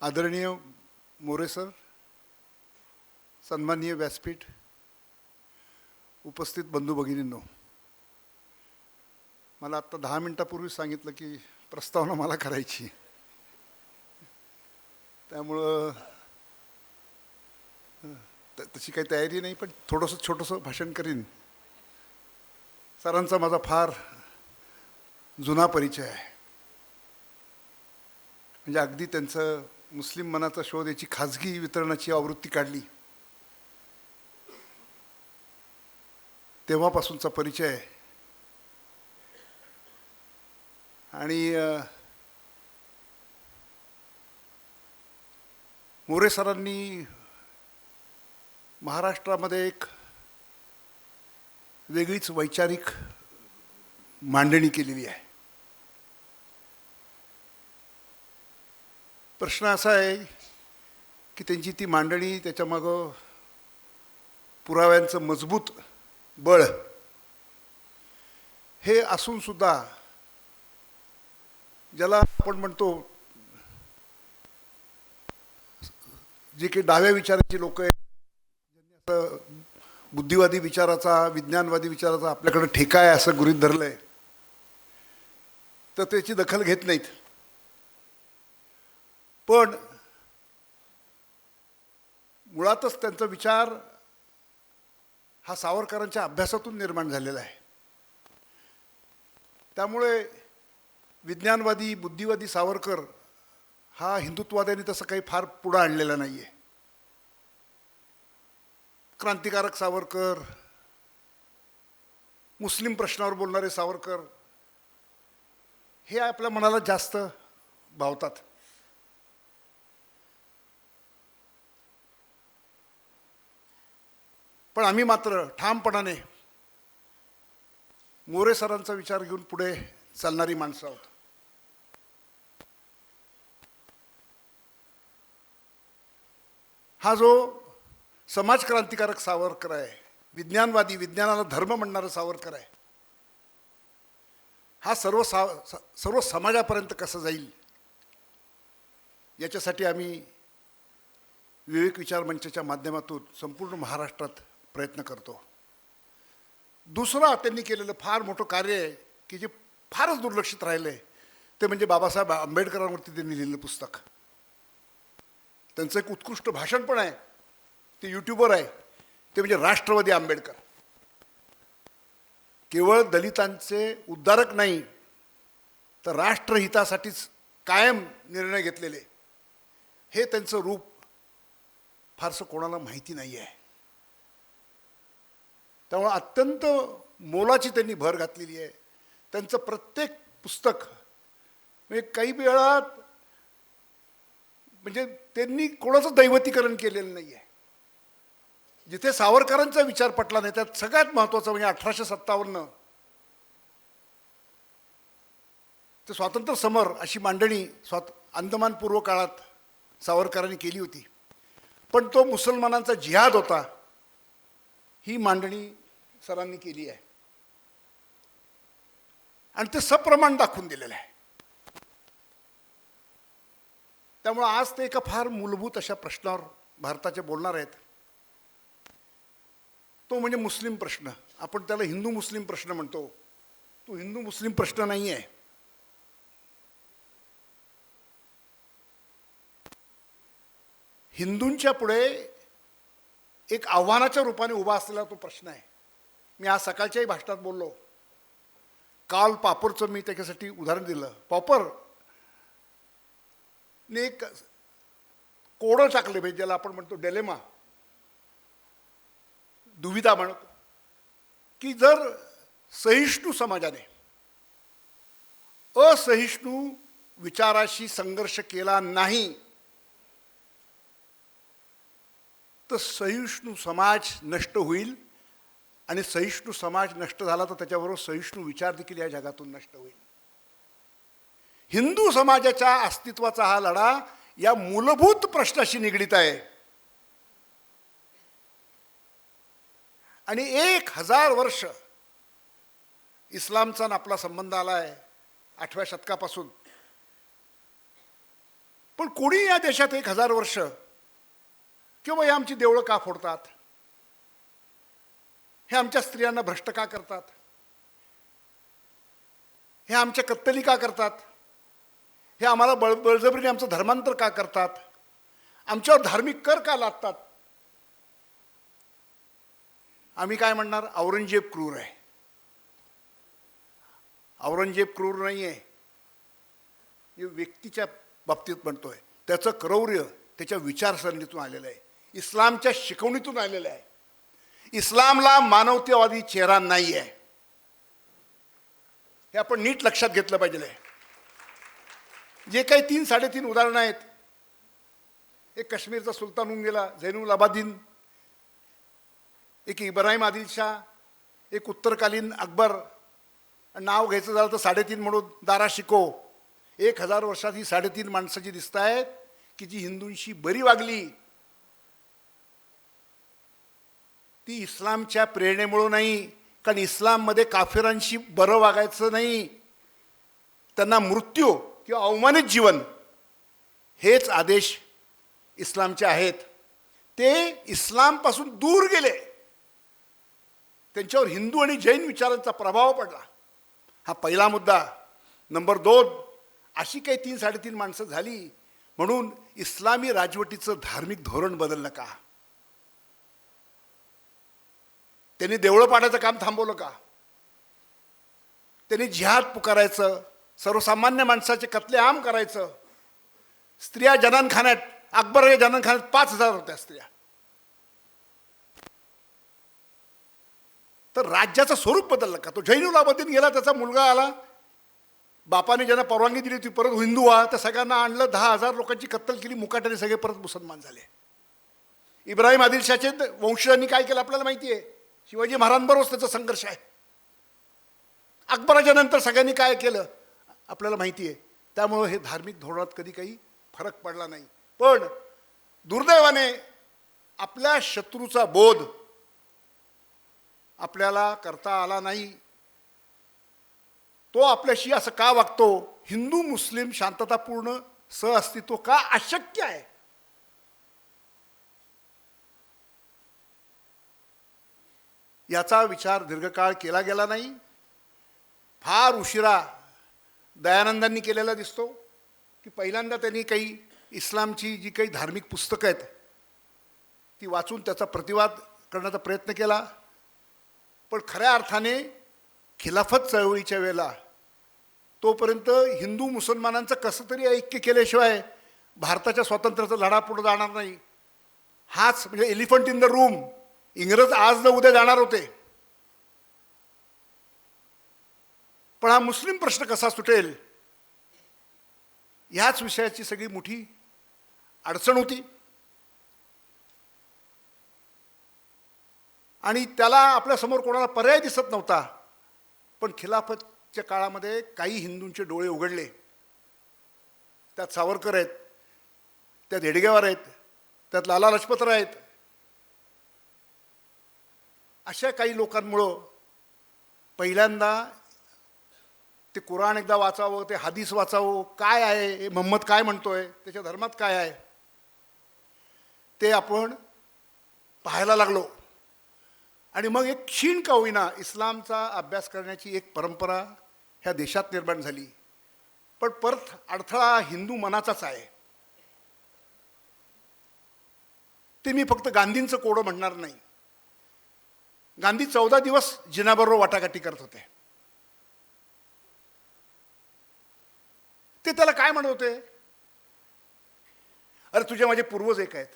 आदरणीय मोरे सर, सन्माननीय व्यासपीठ, उपस्थित बंधू भगिनींनो, मला आत्ता 10 मिनिटापूर्वी सांगितलं की प्रस्तावना मला करायची, त्यामुळं तशी काही तयारी नाही, पण छोटंसं भाषण करीन. सरांचा माझा फार जुना परिचय आहे. म्हणजे अगदी त्यांचं मुस्लिम मनाचा शोध याची खाजगी वितरणाची आवृत्ती काढली तेव्हापासूनचा परिचय आहे. आणि मोरे सरांनी महाराष्ट्रामध्ये एक वेगळीच वैचारिक मांडणी केलेली आहे. प्रश्न असा आहे की त्यांची ती मांडणी, त्याच्यामागं पुराव्यांचं मजबूत बळ हे असून सुद्धा ज्याला आपण म्हणतो जे काही डाव्या विचाराची लोक आहेत, ज्यांनी असं बुद्धिवादी विचाराचा, विज्ञानवादी विचाराचा आपल्याकडे ठेका आहे असं गृहीत धरलंय, तर त्याची दखल घेत नाहीत. पण मुळातच त्यांचा विचार हा सावरकरांच्या अभ्यासातून निर्माण झालेला आहे. त्यामुळे विज्ञानवादी, बुद्धिवादी सावरकर हा हिंदुत्ववाद्यांनी तसं काही फार पुढं आणलेला नाही आहे. क्रांतिकारक सावरकर, मुस्लिम प्रश्नावर बोलणारे सावरकर हे आपल्या मनाला जास्त भावतात. पण आम्ही मात्र ठामपणाने मोरे सरांचा विचार घेऊन पुढे चालणारी माणसं आहोत. हा जो समाज क्रांतिकारक सावरकर आहे, विज्ञानवादी, विज्ञानाला धर्म म्हणणारा सावरकर आहे, हा सर्व समाजापर्यंत कसा जाईल याच्यासाठी आम्ही विवेक विचार मंचाच्या माध्यमातून संपूर्ण महाराष्ट्रात प्रयत्न करतो. दुसरा त्यांनी केलेलं फार मोठं कार्य आहे की जे फारच दुर्लक्षित राहिलं आहे, ते म्हणजे बाबासाहेब आंबेडकरांवरती त्यांनी लिहिलेलं पुस्तक. त्यांचं एक उत्कृष्ट भाषण पण आहे, ते यूट्यूबवर आहे, ते म्हणजे राष्ट्रवादी आंबेडकर. केवळ दलितांचे उद्धारक नाही, तर राष्ट्रहितासाठीच कायम निर्णय घेतलेले हे त्यांचं रूप फारसं कोणाला माहिती नाही आहे. त्यामुळे अत्यंत मोलाची त्यांनी भर घातलेली आहे. त्यांचं प्रत्येक पुस्तक म्हणजे काही वेळात म्हणजे त्यांनी कोणाचं दैवतीकरण केलेलं नाही आहे. जिथे सावरकरांचा विचार पटला नाही, त्यात सगळ्यात महत्त्वाचं म्हणजे 1857 ते स्वातंत्र्य समर अशी मांडणी अंदमान पूर्व काळात सावरकरांनी केली होती. पण तो मुसलमानांचा जिहाद होता, ही मांडणी सरांनी केली आहे आणि ते सप्रमाण दाखवून दिलेलं आहे. त्यामुळे आज ते एका फार मूलभूत अशा प्रश्नावर भारताचे बोलणार आहेत. तो म्हणजे मुस्लिम प्रश्न. आपण त्याला हिंदू मुस्लिम प्रश्न म्हणतो. तो हिंदू मुस्लिम प्रश्न नाही आहे. हिंदूंच्या पुढे एक आव्हानाच्या रूपाने उभा असलेला तो प्रश्न आहे. मी आज सकाळच्याही भाषणात बोललो. कार्ल पॉपरचं मी त्याच्यासाठी उदाहरण दिलं. पॉपरने एक कोडं टाकले पाहिजे, ज्याला आपण म्हणतो डेलेमा, दुविधा म्हणतो, की जर सहिष्णू समाजाने असहिष्णू विचाराशी संघर्ष केला नाही तर सहिष्णू समाज नष्ट होईल, आणि सहिष्णू समाज नष्ट झाला तर त्याच्याबरोबर सहिष्णू विचार देखील या जगातून नष्ट होईल. हिंदू समाजाच्या अस्तित्वाचा हा लढा या मूलभूत प्रश्नाशी निगडीत आहे. आणि 1000 वर्ष इस्लामचा आपला संबंध आला आहे 8व्या शतकापासून. पण कोणी या देशात 1000 वर्ष किंवा हे आमची देवळं का फोडतात, हे आमच्या स्त्रियांना भ्रष्ट का करतात, हे आमच्या कत्तली का करतात, हे आम्हाला बळजबरीने आमचं धर्मांतर का करतात, आमच्यावर धार्मिक कर का लादतात. आम्ही काय म्हणणार? औरंगजेब क्रूर आहे. औरंगजेब क्रूर नाही आहे, हे व्यक्तीच्या बाबतीत म्हणतोय. त्याचं क्रौर्य त्याच्या विचारसरणीतून आलेलं आहे, इस्लामच्या शिकवणीतून आलेलं आहे. इस्लामला मानवतेवादी चेहरा नाही आहे, हे आपण नीट लक्षात घेतलं पाहिजे. जे काही 3-3.5 उदाहरणं आहेत, एक काश्मीरचा सुलतान होऊन गेला झैनुल अबादीन, एक इब्राहिम आदिल शाह, एक उत्तरकालीन अकबर, नाव घ्यायचं झालं तर 3.5 म्हणून दारा शिको. 1000 वर्षात ही 3.5 माणसं जी दिसत आहेत की जी हिंदूंशी बरी वागली, ती इस्लामच्या प्रेरणेमुळे नाही. कारण इस्लाममध्ये काफिरांशी बरं वागायचं नाही, त्यांना मृत्यू किंवा अवमानित जीवन हेच आदेश इस्लामचे आहेत. ते इस्लामपासून दूर गेले, त्यांच्यावर हिंदू आणि जैन विचारांचा प्रभाव पडला. हा पहिला मुद्दा. नंबर 2, अशी काही 3-3.5 माणसं झाली म्हणून इस्लामी राजवटीचं धार्मिक धोरण बदललं का? त्यांनी देवळं पाडायचं काम थांबवलं का? त्यांनी जिहाद पुकारायचं, सर्वसामान्य माणसाचे कत्लेआम करायचं, स्त्रिया जनानखान्यात, अकबर जनानखान्यात 5000 होत्या स्त्रिया. तर राज्याचं स्वरूप बदललं का? तो झैनुल अबादीन गेला, त्याचा मुलगा आला, बापाने ज्यांना परवानगी दिली होती परत हिंदू व्हा, त्या सगळ्यांना आणलं, 10,000 लोकांची कत्तल केली, मुकाट्याने सगळे परत मुसलमान झाले. इब्राहिम आदिलशाहचे वंशजांनी काय केलं आपल्याला माहिती आहे, शिवाजी महाराजांबरोबर त्याचा संघर्ष आहे. अकबराच्या नंतर सगळ्यांनी काय केलं आपल्याला माहिती आहे. त्यामुळं हे धार्मिक धोरणात कधी काही फरक पडला नाही. पण दुर्दैवाने आपल्या शत्रूचा बोध आपल्याला करता आला नाही. तो आपल्याशी असं का वागतो, हिंदू मुस्लिम शांततापूर्ण सहअस्तित्व का अशक्य आहे, याचा विचार दीर्घकाळ केला गेला नाही. फार उशिरा दयानंदांनी केलेला दिसतो की पहिल्यांदा त्यांनी काही इस्लामची जी काही धार्मिक पुस्तकं आहेत ती वाचून त्याचा प्रतिवाद करण्याचा प्रयत्न केला. पण खऱ्या अर्थाने खिलाफत चळवळीच्या वेळेला तोपर्यंत हिंदू मुसलमानांचं कसं तरी ऐक्य केल्याशिवाय भारताच्या स्वातंत्र्याचा लढा पुढे जाणार नाही. हाच म्हणजे एलिफंट इन द रूम. इंग्रज आज न उद्या जाणार होते, पण हा मुस्लिम प्रश्न कसा सुटेल ह्याच विषयाची सगळी मोठी अडचण होती. आणि त्याला आपल्यासमोर कोणाला पर्याय दिसत नव्हता. पण खिलाफतच्या काळामध्ये काही हिंदूंचे डोळे उघडले. त्यात सावरकर आहेत, त्यात हेडगेवार आहेत, त्यात लाला लजपतराय आहेत. अशा काही लोकांमुळं पहिल्यांदा ते कुराण एकदा वाचावं, ते हदीस वाचावं, काय आहे हे मोहम्मद काय म्हणतोय, त्याच्या धर्मात काय आहे ते आपण पाहायला लागलो. आणि मग एक क्षीण का होईना इस्लामचा अभ्यास करण्याची एक परंपरा ह्या देशात निर्माण झाली. पण परत अडथळा हिंदू मनाचाच आहे. ते मी फक्त गांधींचं कोडं म्हणणार नाही. गांधी 14 दिवस जिनाबरोबर वाटाघाटी करत होते. ते त्याला काय म्हणत होते, अरे तुझे माझे पूर्वज एक आहेत,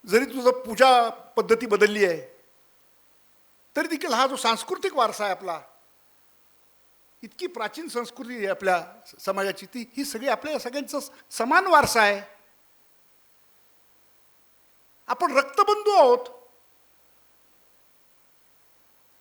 जरी तुझं पूजा पद्धती बदलली आहे तरी देखील हा जो सांस्कृतिक वारसा आहे आपला, इतकी प्राचीन संस्कृती आहे आपल्या समाजाची, ती ही सगळी आपल्या सगळ्यांचा समान वारसा आहे. आपण रक्तबंधू आहोत.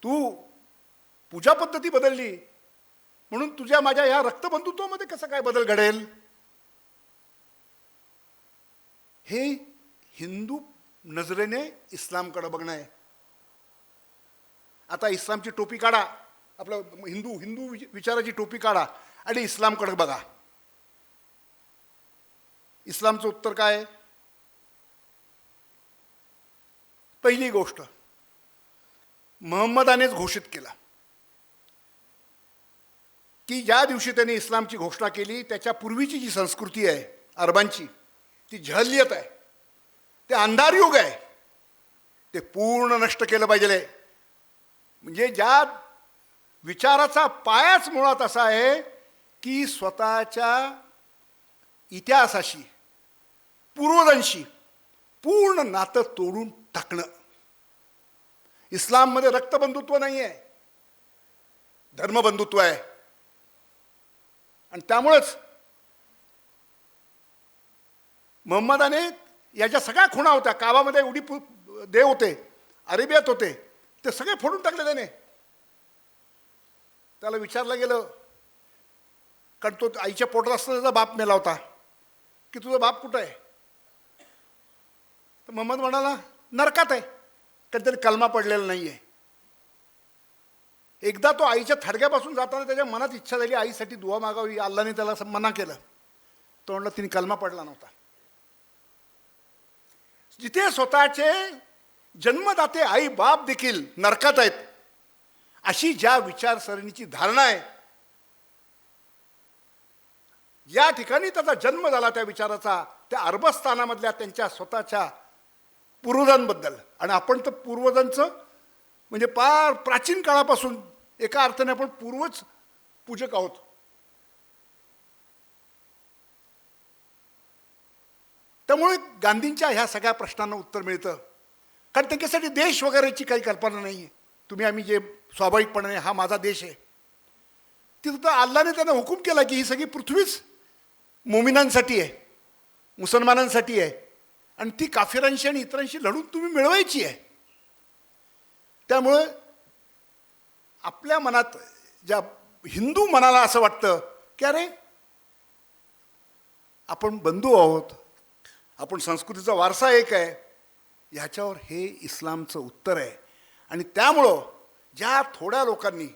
तू पूजा पद्धती बदलली म्हणून तुझ्या माझ्या या रक्तबंधुत्वामध्ये कसं काय बदल घडेल. हे हिंदू नजरेने इस्लामकडे बघणं आहे. आता इस्लामची टोपी काढा, आपलं हिंदू विचाराची टोपी काढा आणि इस्लामकडे बघा. इस्लामचं उत्तर काय आहे? पहिली गोष्ट, महम्मदानेच घोषित केला की ज्या दिवशी त्यांनी इस्लामची घोषणा केली त्याच्या पूर्वीची जी संस्कृती आहे अरबांची, ती जहलियत आहे, ते अंधार युग आहे, ते पूर्ण नष्ट केलं पाहिजे. म्हणजे ज्या विचाराचा पायाच मुळात असा आहे की स्वतःच्या इतिहासाशी, पूर्वजांशी पूर्ण नातं तोडून टाकणं. इस्लाममध्ये रक्तबंधुत्व नाही आहे, धर्मबंधुत्व आहे. आणि त्यामुळेच महम्मदाने याच्या सगळ्या खुणा होत्या. काबामध्ये एवढी देव होते, अरेबियात होते, ते सगळे फोडून टाकले त्याने. त्याला विचारलं गेलं, कारण तो आईच्या पोटात असताना त्याचा बाप मेला होता, की तुझा बाप कुठं आहे? तर महम्मद म्हणाला नरकात आहे, कारण त्याने कलमा पडलेला नाही आहे. एकदा तो आईच्या थडग्यापासून जाताना त्याच्या मनात इच्छा झाली आईसाठी दुआ मागावी, अल्लाने त्याला मना केलं. तो म्हणला तिने कलमा पडला नव्हता. जिथे स्वतःचे जन्मदाते आई बाप देखील नरकात आहेत, अशी ज्या विचारसरणीची धारणा आहे, या ठिकाणी त्याचा जन्म झाला त्या विचाराचा, त्या अरबस्थानामधल्या त्यांच्या स्वतःच्या पूर्वजांबद्दल. आणि आपण तर पूर्वजांचं म्हणजे फार प्राचीन काळापासून एका अर्थाने आपण पूर्वज पूजक आहोत. त्यामुळे गांधींच्या ह्या सगळ्या प्रश्नांना उत्तर मिळतं, कारण त्यांच्यासाठी देश वगैरेची काही कल्पना नाही आहे. तुम्ही आम्ही जे स्वाभाविकपणे हा माझा देश आहे, तिथं तर अल्लाने त्यांना हुकूम केला की ही सगळी पृथ्वीच मोमिनांसाठी आहे, मुसलमानांसाठी आहे, आणि ती काफिरांशी आणि इतरांशी लढून तुम्ही मिळवायची आहे. त्यामुळे आपल्या मनात, ज्या हिंदू मनाला असं वाटतं की अरे आपण बंधू आहोत, आपण संस्कृतीचा वारसा एक आहे, ह्याच्यावर हे इस्लामचं उत्तर आहे. आणि त्यामुळं ज्या थोड्या लोकांनी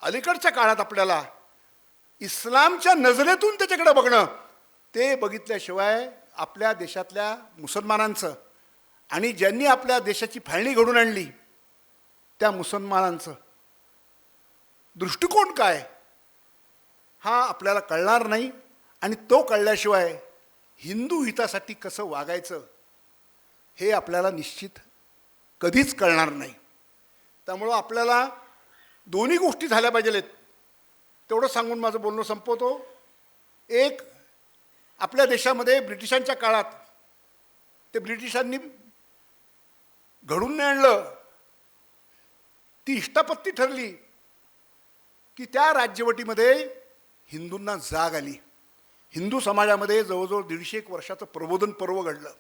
अलीकडच्या काळात आपल्याला इस्लामच्या नजरेतून त्याच्याकडे बघणं, ते बघितल्याशिवाय आपल्या देशातल्या मुसलमानांचं आणि ज्यांनी आपल्या देशाची फाळणी घडून आणली त्या मुसलमानांचं दृष्टिकोन काय हा आपल्याला कळणार नाही. आणि तो कळल्याशिवाय हिंदू हितासाठी कसं वागायचं हे आपल्याला निश्चित कधीच कळणार नाही. त्यामुळं आपल्याला दोन्ही गोष्टी झाल्या पाहिजेत. तेवढं सांगून माझं बोलणं संपवतो. एक, आपल्या देशामध्ये ब्रिटिशांच्या काळात ते ब्रिटिशांनी घडून नाही आणलं, ती इष्टापत्ती ठरली की त्या राज्यवटीमध्ये हिंदूंना जाग आली. हिंदू समाजामध्ये जवळजवळ 150 वर्षाचं प्रबोधन पर्व घडलं.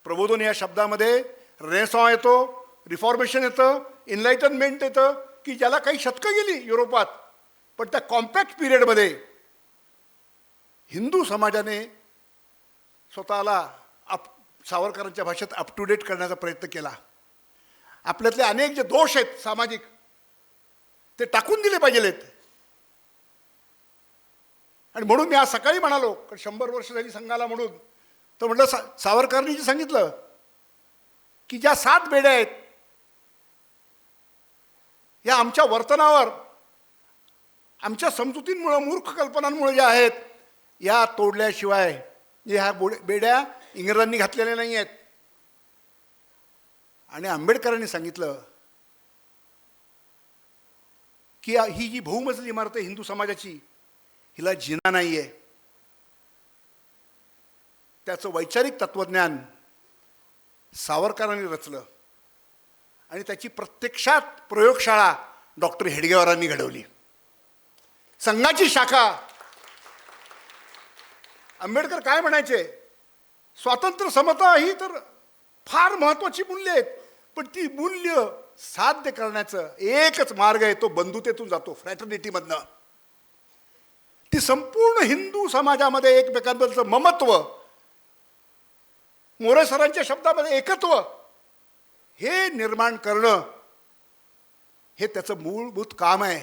प्रबोधन या शब्दामध्ये रेनेसॉन्स येतो, रिफॉर्मेशन येतं, इनलाइटनमेंट येतं, की ज्याला काही शतकं गेली युरोपात, पण त्या कॉम्पॅक्ट पिरियडमध्ये हिंदू समाजाने स्वतःला सावरकरांच्या भाषेत अप टू डेट करण्याचा प्रयत्न केला. आपल्यातले अनेक जे दोष आहेत सामाजिक, ते टाकून दिले पाहिजेत. आणि म्हणून मी आज सकाळी म्हणालो, कारण 100 वर्ष झाली संघाला म्हणून, तर म्हटलं सावरकरांनी जे सांगितलं की ज्या 7 बेड्या आहेत या आमच्या वर्तनावर, आमच्या समजुतींमुळं, मूर्ख कल्पनांमुळे ज्या आहेत, या तोडल्याशिवाय, ह्या बेड्या इंग्रजांनी घातलेल्या नाही आहेत. आणि आंबेडकरांनी सांगितलं की ही जी बहुमजली इमारत आहे हिंदू समाजाची, हिला जिना नाही आहे. त्याचं वैचारिक तत्त्वज्ञान सावरकरांनी रचलं आणि त्याची प्रत्यक्षात प्रयोगशाळा डॉक्टर हेडगेवारांनी घडवली. संघाची शाखा. आंबेडकर काय म्हणायचे, स्वातंत्र्य समता ही तर फार महत्त्वाची मूल्य आहेत, पण ती मूल्य साध्य करण्याचं एकच मार्ग आहे, तो बंधुतेतून जातो, फ्रॅटर्निटीमधनं. ती संपूर्ण हिंदू समाजामध्ये एकमेकांबद्दलचं ममत्व, मोरे सरांच्या शब्दामध्ये एकत्व, हे निर्माण करणं हे त्याचं मूलभूत काम आहे.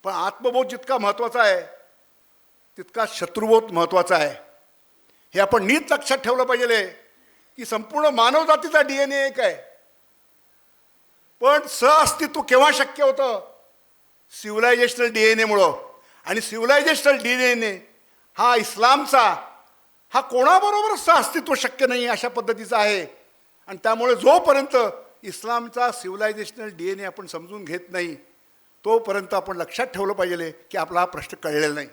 पण आत्मबोध जितका महत्त्वाचा आहे तितकाच शत्रुवोत महत्त्वाचा आहे. हे आपण नीट लक्षात ठेवलं पाहिजे की संपूर्ण मानवजातीचा DNA एक आहे, पण सहअस्तित्व केव्हा शक्य होतं? सिव्हिलायझेशनल DNA मुळं. आणि सिव्हिलायझेशनल DNA हा इस्लामचा, हा कोणाबरोबर सहअस्तित्व शक्य नाही अशा पद्धतीचा आहे. आणि त्यामुळे जोपर्यंत इस्लामचा सिव्हिलायझेशनल DNA आपण समजून घेत नाही, तोपर्यंत आपण लक्षात ठेवलं पाहिजे की आपला हा प्रश्न कळलेला नाही.